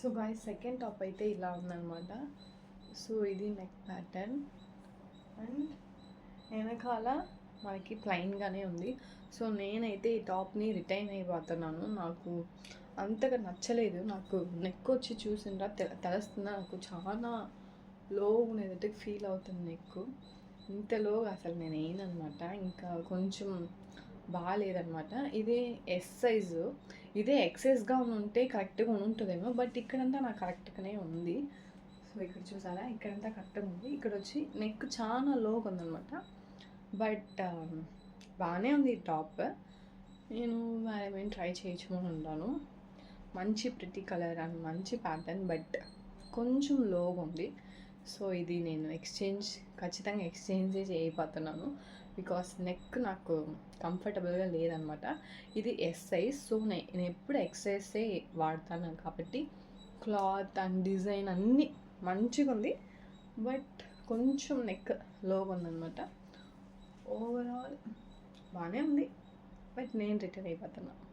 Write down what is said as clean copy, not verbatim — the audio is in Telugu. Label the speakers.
Speaker 1: సో గాయ్స్ సెకండ్ టాప్ అయితే ఇలా ఉందన్నమాట. సో ఇది నెక్ ప్యాటర్న్ అండ్ వెనకాల మనకి ప్లెయిన్గానే ఉంది. సో నేనైతే ఈ టాప్ని రిటైన్ అయిపోతున్నాను. నాకు అంతగా నచ్చలేదు. నాకు నెక్ వచ్చి చూసిండ్రా తెలుస్తుందా, నాకు చాలా లో ఉండేటట్టు ఫీల్ అవుతుంది నెక్. ఇంత లోగా అసలు నేను వేయనమాట. ఇంకా కొంచెం బాగాలేదనమాట. ఇది ఎస్ సైజు. ఇదే ఎక్సెస్గా ఉంటే కరెక్ట్గా ఉంటుందేమో, బట్ ఇక్కడంతా నాకు కరెక్ట్గానే ఉంది. సో ఇక్కడ చూసారా, ఇక్కడంతా కరెక్ట్గా ఉంది. ఇక్కడ వచ్చి నెక్ చాలా లోగా ఉందనమాట. బట్ బాగానే ఉంది ఈ టాప్. నేను ఏమైనా ట్రై చేయొచ్చు ఉంటాను. మంచి ప్రిటీ కలర్ అండ్ మంచి ప్యాటర్న్, బట్ కొంచెం లోగా ఉంది. సో ఇది నేను ఖచ్చితంగా ఎక్స్చేంజే చేయబోతున్నాను. బికాస్ నెక్ నాకు కంఫర్టబుల్గా లేదనమాట. ఇది ఎస్ సైజ్. సో నేను ఎప్పుడు ఎక్సైజే వాడతాను కాబట్టి క్లాత్ అండ్ డిజైన్ అన్నీ మంచిగా ఉంది, బట్ కొంచెం నెక్ లోగా ఉందన్నమాట. ఓవరాల్ బాగానే ఉంది, బట్ నేను రిటర్న్ అయిపోతున్నాను.